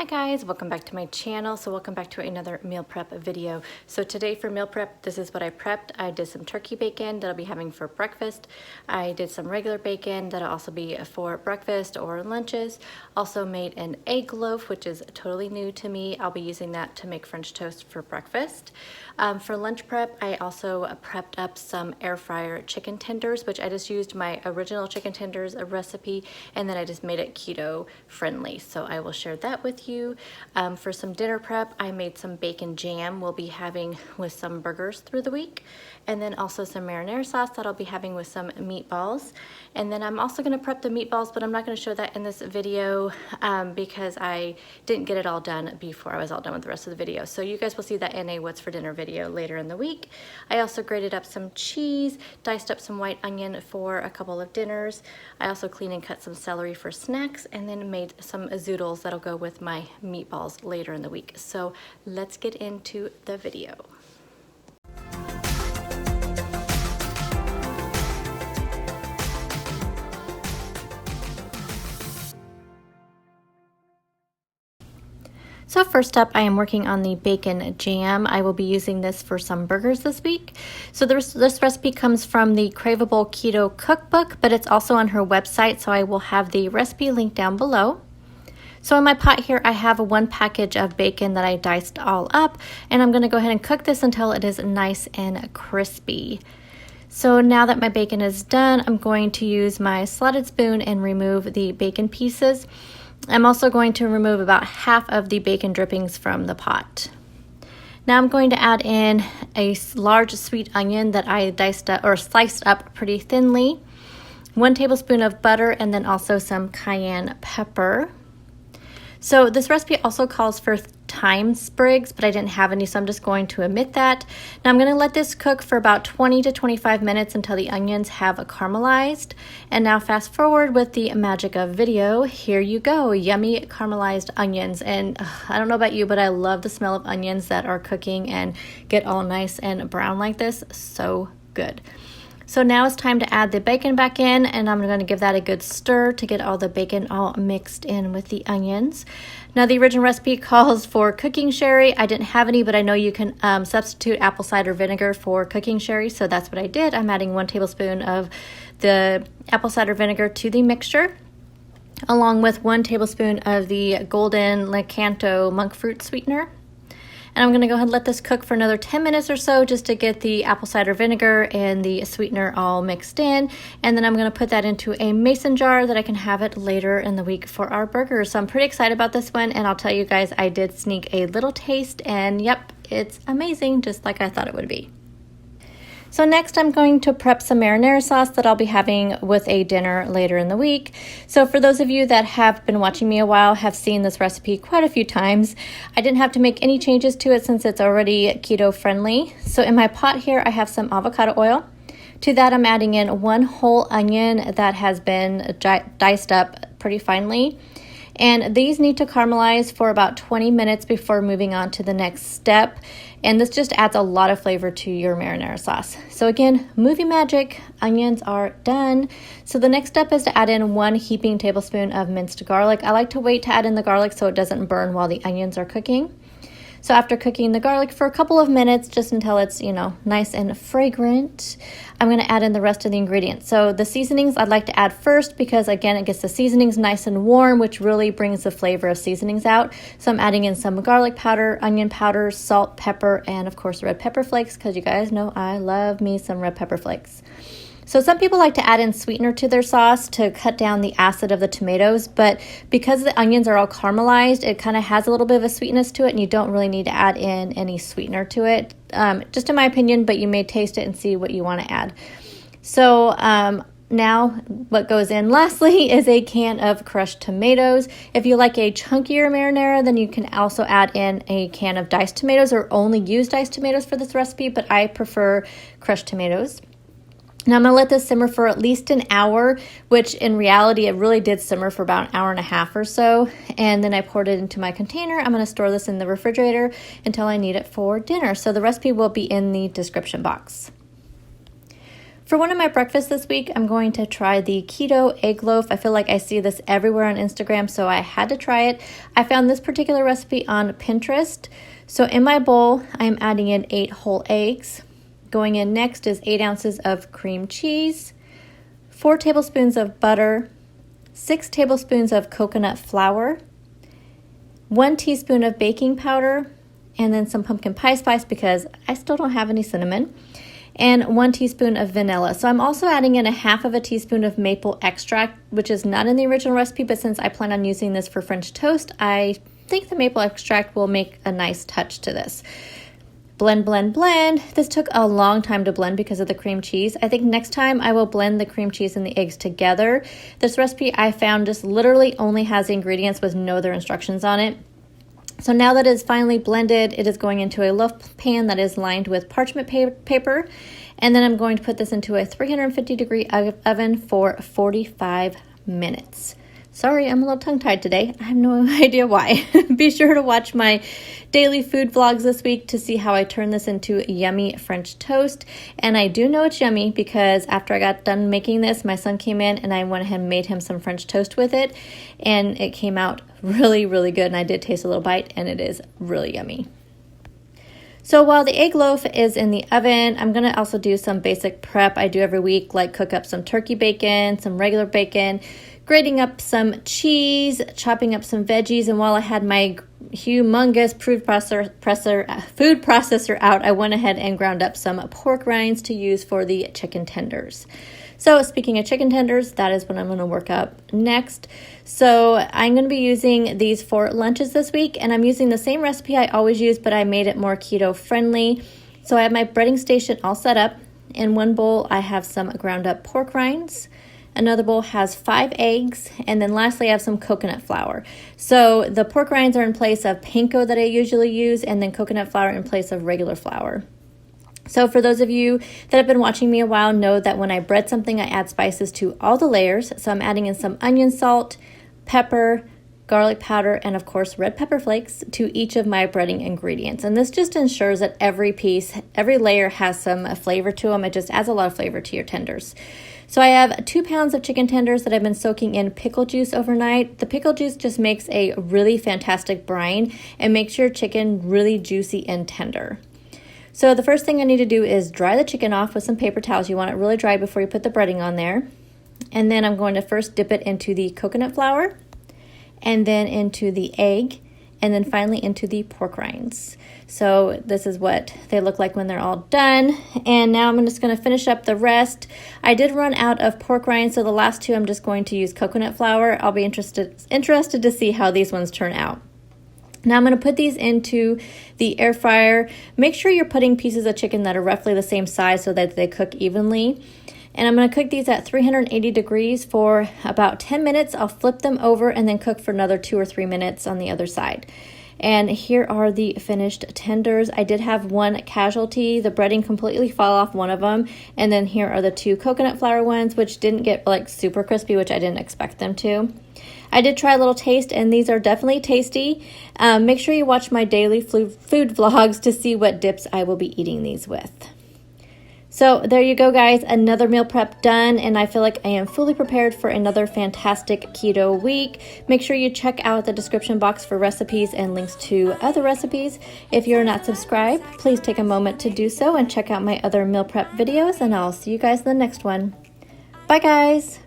Hi guys, welcome back to my channel. So welcome back to another meal prep video. So today for meal prep, this is what I prepped. I did some turkey bacon that I'll be having for breakfast. I did some regular bacon that'll also be for breakfast or lunches. Also made an egg loaf, which is totally new to me. I'll be using that to make French toast for breakfast. For lunch prep, I also prepped up some air fryer chicken tenders, which I just used my original chicken tenders recipe, and then I just made it keto friendly. So I will share that with you. For some dinner prep, I made some bacon jam we'll be having with some burgers through the week, and then also some marinara sauce that I'll be having with some meatballs. And then I'm also going to prep the meatballs, but I'm not going to show that in this video because I didn't get it all done before I was all done with the rest of the video. So you guys will see that in a what's for dinner video later in the week. I also grated up some cheese, diced up some white onion for a couple of dinners. I also cleaned and cut some celery for snacks, and then made some zoodles that'll go with my meatballs later in the week. So let's get into the video. So first up, I am working on the bacon jam. I will be using this for some burgers this week. So this recipe comes from the Craveable Keto Cookbook, but it's also on her website, so I will have the recipe linked down below. So in my pot here, I have one package of bacon that I diced all up, and I'm going to go ahead and cook this until it is nice and crispy. So now that my bacon is done, I'm going to use my slotted spoon and remove the bacon pieces. I'm also going to remove about half of the bacon drippings from the pot. Now I'm going to add in a large sweet onion that I diced up or sliced up pretty thinly, 1 tablespoon of butter, and then also some cayenne pepper. So this recipe also calls for thyme sprigs, but I didn't have any, so I'm just going to omit that. Now I'm going to let this cook for about 20 to 25 minutes until the onions have caramelized. And now fast forward with the magic of video. Here you go, yummy caramelized onions. And I don't know about you, but I love the smell of onions that are cooking and get all nice and brown like this. So good. So now it's time to add the bacon back in, and I'm going to give that a good stir to get all the bacon all mixed in with the onions. Now the original recipe calls for cooking sherry. I didn't have any, but I know you can substitute apple cider vinegar for cooking sherry, so that's what I did. I'm adding 1 tablespoon of the apple cider vinegar to the mixture, along with 1 tablespoon of the golden Lakanto monk fruit sweetener. And I'm going to go ahead and let this cook for another 10 minutes or so just to get the apple cider vinegar and the sweetener all mixed in. And then I'm going to put that into a mason jar that I can have it later in the week for our burgers. So I'm pretty excited about this one, and I'll tell you guys, I did sneak a little taste, and yep, it's amazing, just like I thought it would be. So next I'm going to prep some marinara sauce that I'll be having with a dinner later in the week. So for those of you that have been watching me a while, have seen this recipe quite a few times. I didn't have to make any changes to it since it's already keto friendly. So in my pot here, I have some avocado oil. To that I'm adding in 1 whole onion that has been diced up pretty finely. And these need to caramelize for about 20 minutes before moving on to the next step. And this just adds a lot of flavor to your marinara sauce. So again, movie magic, onions are done. So the next step is to add in 1 heaping tablespoon of minced garlic. I like to wait to add in the garlic so it doesn't burn while the onions are cooking. So after cooking the garlic for a couple of minutes, just until it's, nice and fragrant, I'm going to add in the rest of the ingredients. So the seasonings I'd like to add first because, again, it gets the seasonings nice and warm, which really brings the flavor of seasonings out. So I'm adding in some garlic powder, onion powder, salt, pepper, and of course red pepper flakes, because you guys know I love me some red pepper flakes. So some people like to add in sweetener to their sauce to cut down the acid of the tomatoes, but because the onions are all caramelized, it kind of has a little bit of a sweetness to it, and you don't really need to add in any sweetener to it, just in my opinion, but you may taste it and see what you want to add. So now what goes in lastly is a can of crushed tomatoes. If you like a chunkier marinara, then you can also add in a can of diced tomatoes, or only use diced tomatoes for this recipe, but I prefer crushed tomatoes. Now I'm going to let this simmer for at least an hour, which in reality it really did simmer for about an hour and a half or so. And then I poured it into my container. I'm going to store this in the refrigerator until I need it for dinner. So the recipe will be in the description box. For one of my breakfasts this week, I'm going to try the Keto Egg Loaf. I feel like I see this everywhere on Instagram, so I had to try it. I found this particular recipe on Pinterest. So in my bowl, I'm adding in 8 whole eggs. Going in next is 8 ounces of cream cheese, 4 tablespoons of butter, 6 tablespoons of coconut flour, 1 teaspoon of baking powder, and then some pumpkin pie spice because I still don't have any cinnamon, and 1 teaspoon of vanilla. So I'm also adding in 1/2 of a teaspoon of maple extract, which is not in the original recipe, but since I plan on using this for French toast, I think the maple extract will make a nice touch to this. Blend, blend, blend. This took a long time to blend because of the cream cheese. I think next time I will blend the cream cheese and the eggs together. This recipe I found just literally only has the ingredients with no other instructions on it. So now that it is finally blended, it is going into a loaf pan that is lined with parchment paper. And then I'm going to put this into a 350-degree oven for 45 minutes. Sorry, I'm a little tongue-tied today. I have no idea why. Be sure to watch my daily food vlogs this week to see how I turn this into yummy French toast. And I do know it's yummy because after I got done making this, my son came in and I went ahead and made him some French toast with it. And it came out really, really good. And I did taste a little bite and it is really yummy. So while the egg loaf is in the oven, I'm going to also do some basic prep I do every week, like cook up some turkey bacon, some regular bacon, grating up some cheese, chopping up some veggies, and while I had my humongous food processor out, I went ahead and ground up some pork rinds to use for the chicken tenders. So speaking of chicken tenders, that is what I'm going to work up next. So I'm going to be using these for lunches this week, and I'm using the same recipe I always use, but I made it more keto friendly. So I have my breading station all set up. In one bowl, I have some ground up pork rinds. Another bowl has 5 eggs, and then lastly I have some coconut flour. So the pork rinds are in place of panko that I usually use, and then coconut flour in place of regular flour. So for those of you that have been watching me a while know that when I bread something, I add spices to all the layers. So I'm adding in some onion salt, pepper, garlic powder, and of course red pepper flakes to each of my breading ingredients. And this just ensures that every layer has some flavor to them. It just adds a lot of flavor to your tenders. So I have 2 pounds of chicken tenders that I've been soaking in pickle juice overnight. The pickle juice just makes a really fantastic brine and makes your chicken really juicy and tender. So the first thing I need to do is dry the chicken off with some paper towels. You want it really dry before you put the breading on there. And then I'm going to first dip it into the coconut flour, and then into the egg, and then finally into the pork rinds. So this is what they look like when they're all done. And now I'm just going to finish up the rest. I did run out of pork rinds, so the last 2 I'm just going to use coconut flour. I'll be interested to see how these ones turn out. Now I'm going to put these into the air fryer. Make sure you're putting pieces of chicken that are roughly the same size so that they cook evenly. And I'm going to cook these at 380 degrees for about 10 minutes. I'll flip them over and then cook for another 2 or 3 minutes on the other side. And here are the finished tenders. I did have one casualty. The breading completely fell off one of them. And then here are the 2 coconut flour ones, which didn't get like super crispy, which I didn't expect them to. I did try a little taste, and these are definitely tasty. Make sure you watch my daily food vlogs to see what dips I will be eating these with. So there you go, guys, another meal prep done, and I feel like I am fully prepared for another fantastic keto week. Make sure you check out the description box for recipes and links to other recipes. If you're not subscribed, please take a moment to do so and check out my other meal prep videos, and I'll see you guys in the next one. Bye, guys.